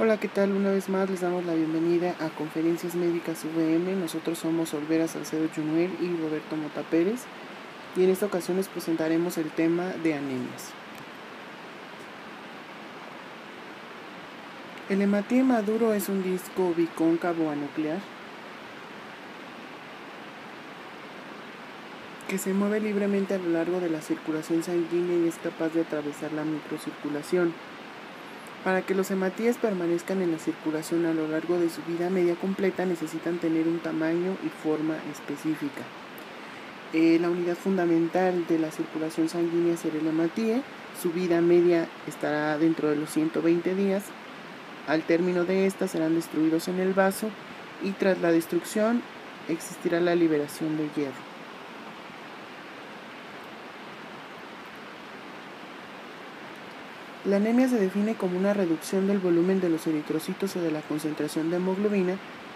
Hola, ¿qué tal? Una vez más les damos la bienvenida a Conferencias Médicas VM. Nosotros somos Olvera Salcedo Junuel y Roberto Mota Pérez, y en esta ocasión les presentaremos el tema de anemias. El hematíema maduro es un disco bicóncavo anuclear que se mueve libremente a lo largo de la circulación sanguínea y es capaz de atravesar la microcirculación. Para que los hematíes permanezcan en la circulación a lo largo de su vida media completa necesitan tener un tamaño y forma específica. La unidad fundamental de la circulación sanguínea será el hematíe. Su vida media estará dentro de los 120 días. Al término de esta serán destruidos en el vaso y tras la destrucción existirá la liberación de hierro. La anemia se define como una reducción del volumen de los eritrocitos o de la concentración de hemoglobina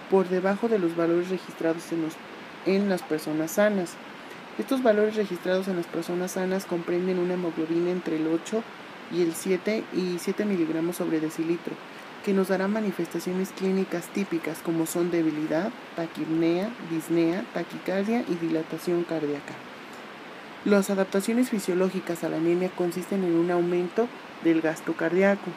por debajo de los valores registrados en las personas sanas. Estos valores registrados en las personas sanas comprenden una hemoglobina entre el 8 y el 7 miligramos sobre decilitro, que nos dará manifestaciones clínicas típicas como son debilidad, taquipnea, disnea, taquicardia y dilatación cardíaca. Las adaptaciones fisiológicas a la anemia consisten en un aumento del gasto cardíaco.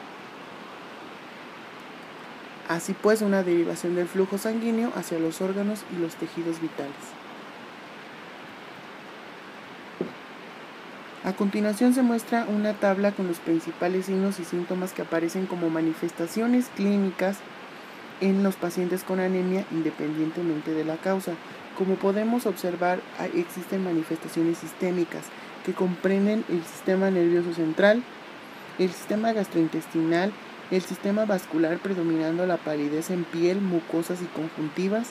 Así pues, una derivación del flujo sanguíneo hacia los órganos y los tejidos vitales. A continuación se muestra una tabla con los principales signos y síntomas que aparecen como manifestaciones clínicas en los pacientes con anemia independientemente de la causa. Como podemos observar, existen manifestaciones sistémicas que comprenden el sistema nervioso central, el sistema gastrointestinal, el sistema vascular predominando la palidez en piel, mucosas y conjuntivas,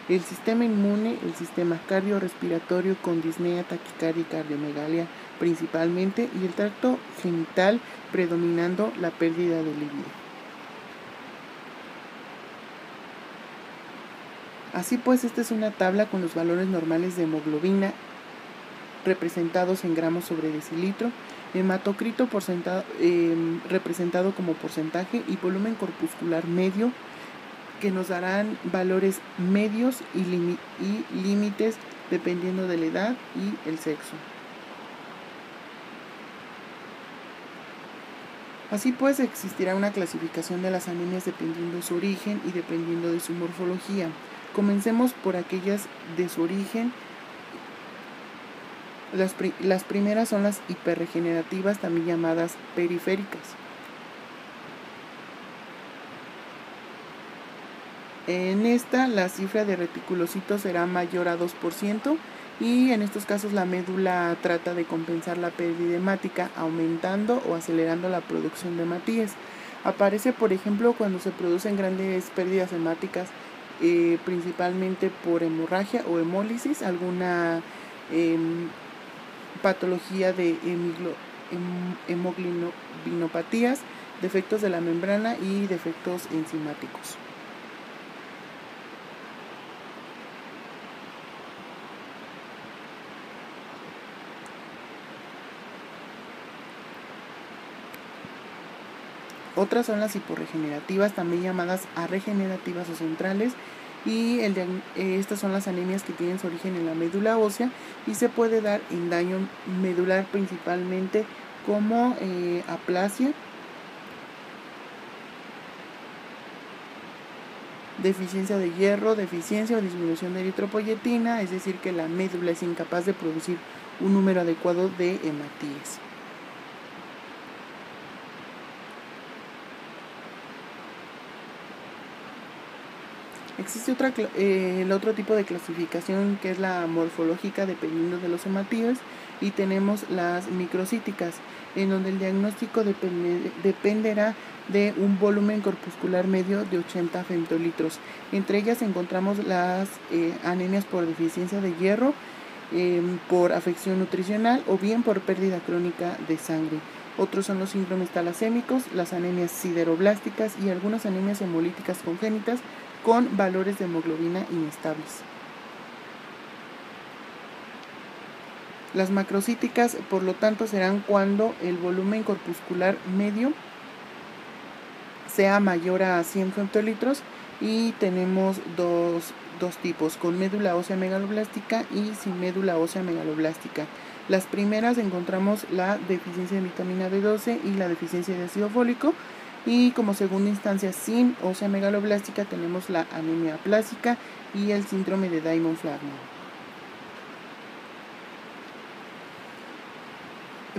el sistema inmune, el sistema cardiorrespiratorio con disnea, taquicardia y cardiomegalia principalmente, y el tracto genital predominando la pérdida de libido. Así pues, esta es una tabla con los valores normales de hemoglobina representados en gramos sobre decilitro, hematocrito representado como porcentaje y volumen corpuscular medio, que nos darán valores medios y límites dependiendo de la edad y el sexo. Así pues, existirá una clasificación de las anemias dependiendo de su origen y dependiendo de su morfología. Comencemos por aquellas de su origen. Las primeras son las hiperregenerativas, también llamadas periféricas. En esta, la cifra de reticulocitos será mayor a 2%, y en estos casos la médula trata de compensar la pérdida hemática aumentando o acelerando la producción de hematíes. Aparece, por ejemplo, cuando se producen grandes pérdidas hemáticas, principalmente por hemorragia o hemólisis, alguna patología de hemoglobinopatías, defectos de la membrana y defectos enzimáticos. Otras son las hiporregenerativas, también llamadas arregenerativas o centrales, y estas son las anemias que tienen su origen en la médula ósea y se puede dar en daño medular principalmente como aplasia, deficiencia de hierro, deficiencia o disminución de eritropoyetina, es decir, que la médula es incapaz de producir un número adecuado de hematíes. Existe el otro tipo de clasificación, que es la morfológica dependiendo de los hematíes, y tenemos las microcíticas, en donde el diagnóstico dependerá de un volumen corpuscular medio de 80 femtolitros. Entre ellas encontramos las anemias por deficiencia de hierro, por afección nutricional o bien por pérdida crónica de sangre. Otros son los síndromes talasémicos, las anemias sideroblásticas y algunas anemias hemolíticas congénitas con valores de hemoglobina inestables. Las macrocíticas, por lo tanto, serán cuando el volumen corpuscular medio sea mayor a 100 femtolitros, y tenemos dos tipos, con médula ósea megaloblástica y sin médula ósea megaloblástica. Las primeras encontramos la deficiencia de vitamina B12 y la deficiencia de ácido fólico, y como segunda instancia sin ósea megaloblástica tenemos la anemia aplásica y el síndrome de Diamond-Blackfan.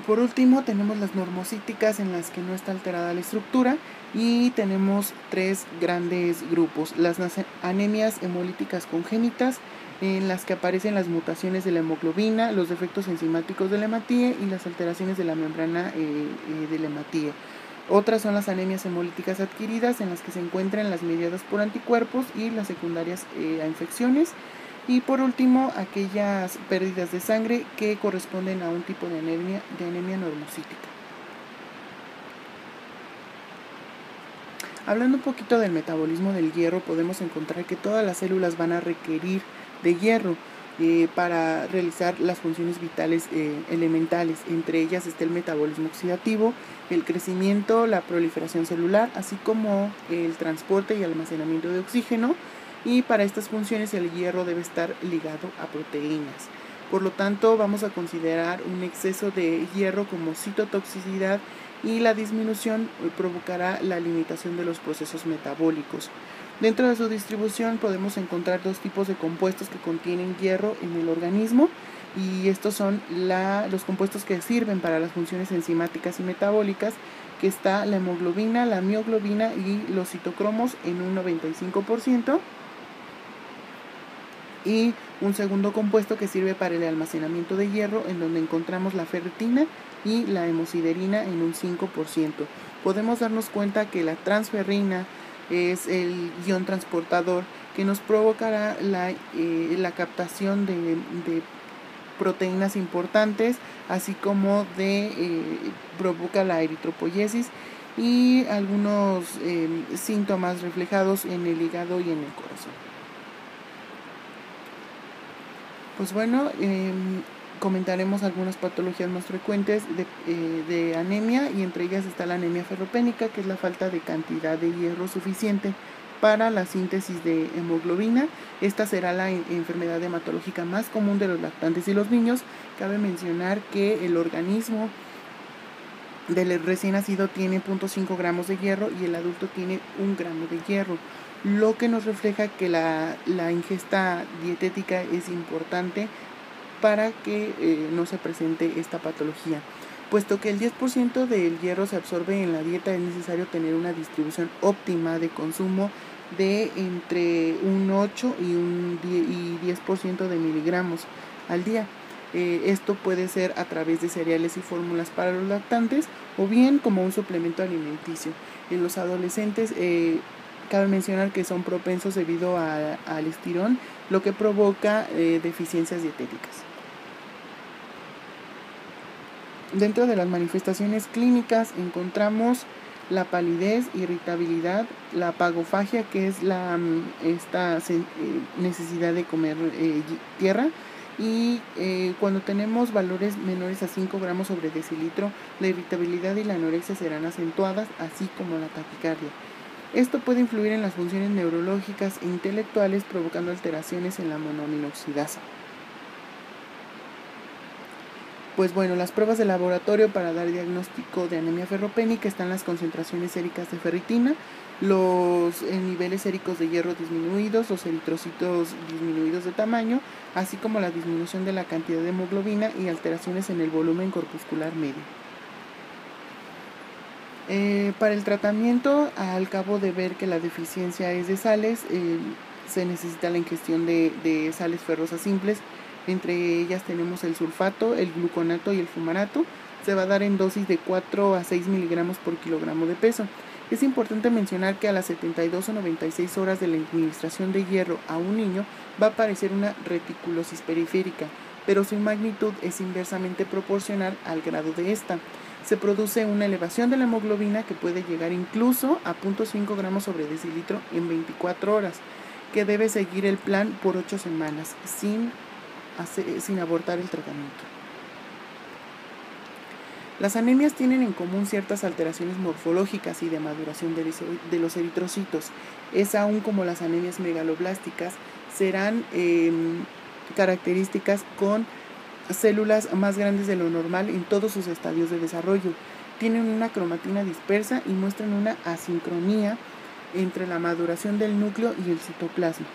Por último tenemos las normocíticas, en las que no está alterada la estructura, y tenemos tres grandes grupos: las anemias hemolíticas congénitas, en las que aparecen las mutaciones de la hemoglobina, los defectos enzimáticos del hematíe y las alteraciones de la membrana del hematíe. Otras son las anemias hemolíticas adquiridas, en las que se encuentran las mediadas por anticuerpos y las secundarias a infecciones. Y por último, aquellas pérdidas de sangre que corresponden a un tipo de anemia normocítica. Hablando un poquito del metabolismo del hierro, podemos encontrar que todas las células van a requerir de hierro para realizar las funciones vitales elementales. Entre ellas está el metabolismo oxidativo, el crecimiento, la proliferación celular, así como el transporte y almacenamiento de oxígeno. Y para estas funciones el hierro debe estar ligado a proteínas. Por lo tanto, vamos a considerar un exceso de hierro como citotoxicidad, y la disminución provocará la limitación de los procesos metabólicos. Dentro de su distribución podemos encontrar dos tipos de compuestos que contienen hierro en el organismo, y estos son los compuestos que sirven para las funciones enzimáticas y metabólicas, que está la hemoglobina, la mioglobina y los citocromos en un 95%. Y un segundo compuesto que sirve para el almacenamiento de hierro, en donde encontramos la ferritina y la hemosiderina en un 5%. Podemos darnos cuenta que la transferrina es el ion transportador que nos provocará la captación de proteínas importantes, así como provoca la eritropoyesis y algunos síntomas reflejados en el hígado y en el corazón. Pues bueno, comentaremos algunas patologías más frecuentes de anemia, y entre ellas está la anemia ferropénica, que es la falta de cantidad de hierro suficiente para la síntesis de hemoglobina. Esta será la enfermedad hematológica más común de los lactantes y los niños. Cabe mencionar que el organismo del recién nacido tiene 0.5 gramos de hierro y el adulto tiene 1 gramo de hierro, lo que nos refleja que la ingesta dietética es importante para que no se presente esta patología. Puesto que el 10% del hierro se absorbe en la dieta, es necesario tener una distribución óptima de consumo de entre un 8 y 10% de miligramos al día. Esto puede ser a través de cereales y fórmulas para los lactantes, o bien como un suplemento alimenticio. En los adolescentes cabe mencionar que son propensos debido al estirón, lo que provoca deficiencias dietéticas. Dentro de las manifestaciones clínicas encontramos la palidez, irritabilidad, la apagofagia, que es esta necesidad de comer tierra, y cuando tenemos valores menores a 5 gramos sobre decilitro, la irritabilidad y la anorexia serán acentuadas, así como la taquicardia. Esto puede influir en las funciones neurológicas e intelectuales, provocando alteraciones en la monoaminoxidasa. Pues bueno, las pruebas de laboratorio para dar diagnóstico de anemia ferropénica están las concentraciones séricas de ferritina, los niveles séricos de hierro disminuidos, los eritrocitos disminuidos de tamaño, así como la disminución de la cantidad de hemoglobina y alteraciones en el volumen corpuscular medio. Para el tratamiento, al cabo de ver que la deficiencia es de sales, se necesita la ingestión de sales ferrosas simples. Entre ellas tenemos el sulfato, el gluconato y el fumarato. Se va a dar en dosis de 4 a 6 miligramos por kilogramo de peso. Es importante mencionar que a las 72 o 96 horas de la administración de hierro a un niño va a aparecer una reticulosis periférica, pero su magnitud es inversamente proporcional al grado de esta. Se produce una elevación de la hemoglobina que puede llegar incluso a 0.5 gramos sobre decilitro en 24 horas, que debe seguir el plan por 8 semanas sin abortar el tratamiento. Las anemias tienen en común ciertas alteraciones morfológicas y de maduración de los eritrocitos. Es aún como las anemias megaloblásticas serán características con células más grandes de lo normal en todos sus estadios de desarrollo. Tienen una cromatina dispersa y muestran una asincronía entre la maduración del núcleo y el citoplasma.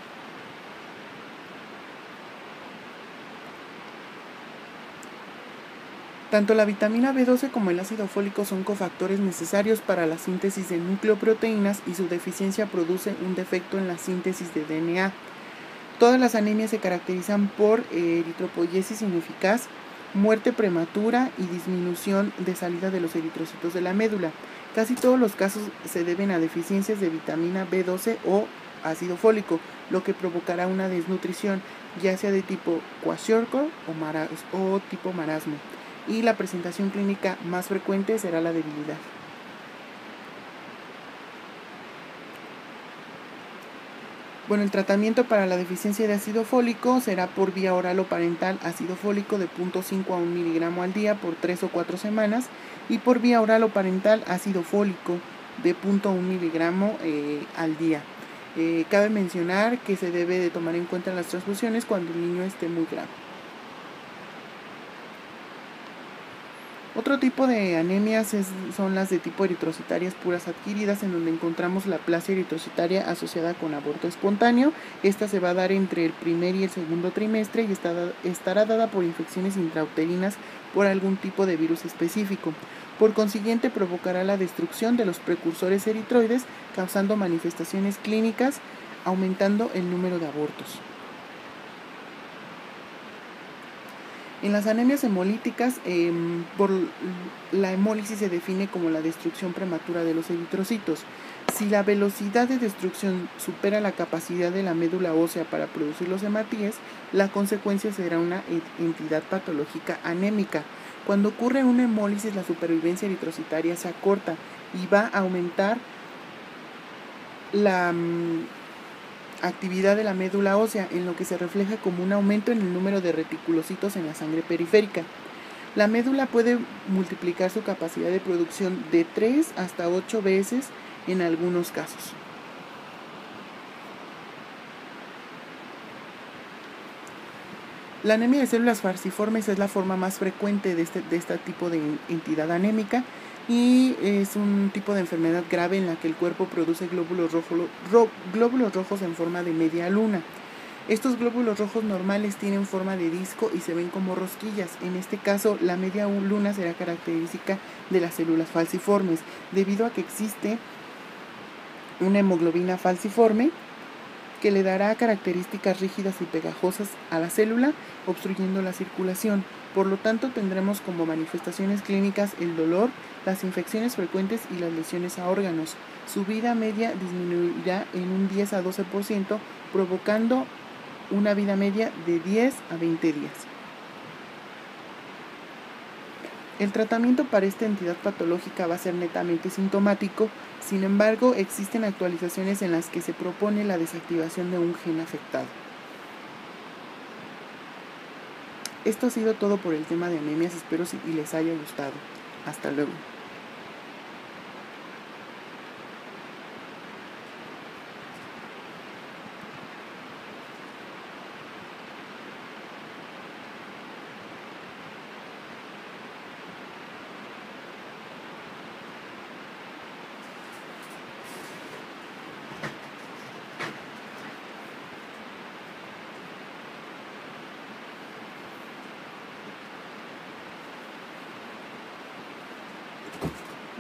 Tanto la vitamina B12 como el ácido fólico son cofactores necesarios para la síntesis de nucleoproteínas y su deficiencia produce un defecto en la síntesis de DNA. Todas las anemias se caracterizan por eritropoyesis ineficaz, muerte prematura y disminución de salida de los eritrocitos de la médula. Casi todos los casos se deben a deficiencias de vitamina B12 o ácido fólico, lo que provocará una desnutrición, ya sea de tipo kwashiorkor o tipo marasmo. Y la presentación clínica más frecuente será la debilidad. Bueno, el tratamiento para la deficiencia de ácido fólico será por vía oral o parental ácido fólico de 0.5 a 1 miligramo al día por 3 o 4 semanas y por vía oral o parental ácido fólico de 0.1 miligramo al día. Cabe mencionar que se debe de tomar en cuenta las transfusiones cuando el niño esté muy grave. Otro tipo de anemias son las de tipo eritrocitarias puras adquiridas, en donde encontramos la aplasia eritrocitaria asociada con aborto espontáneo. Esta se va a dar entre el primer y el segundo trimestre y estará dada por infecciones intrauterinas por algún tipo de virus específico. Por consiguiente, provocará la destrucción de los precursores eritroides, causando manifestaciones clínicas, aumentando el número de abortos. En las anemias hemolíticas, por la hemólisis se define como la destrucción prematura de los eritrocitos. Si la velocidad de destrucción supera la capacidad de la médula ósea para producir los hematíes, la consecuencia será una entidad patológica anémica. Cuando ocurre una hemólisis, la supervivencia eritrocitaria se acorta y va a aumentar la actividad de la médula ósea, en lo que se refleja como un aumento en el número de reticulocitos en la sangre periférica. La médula puede multiplicar su capacidad de producción de 3 hasta 8 veces en algunos casos. La anemia de células falciformes es la forma más frecuente de este tipo de entidad anémica y es un tipo de enfermedad grave en la que el cuerpo produce glóbulos rojos en forma de media luna. Estos glóbulos rojos normales tienen forma de disco y se ven como rosquillas. En este caso, la media luna será característica de las células falciformes, debido a que existe una hemoglobina falciforme que le dará características rígidas y pegajosas a la célula, obstruyendo la circulación. Por lo tanto, tendremos como manifestaciones clínicas el dolor, las infecciones frecuentes y las lesiones a órganos. Su vida media disminuirá en un 10 a 12%, provocando una vida media de 10 a 20 días. El tratamiento para esta entidad patológica va a ser netamente sintomático. Sin embargo, existen actualizaciones en las que se propone la desactivación de un gen afectado. Esto ha sido todo por el tema de anemias, espero y les haya gustado. Hasta luego.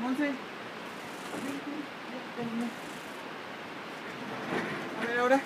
Monse, a ver ahora.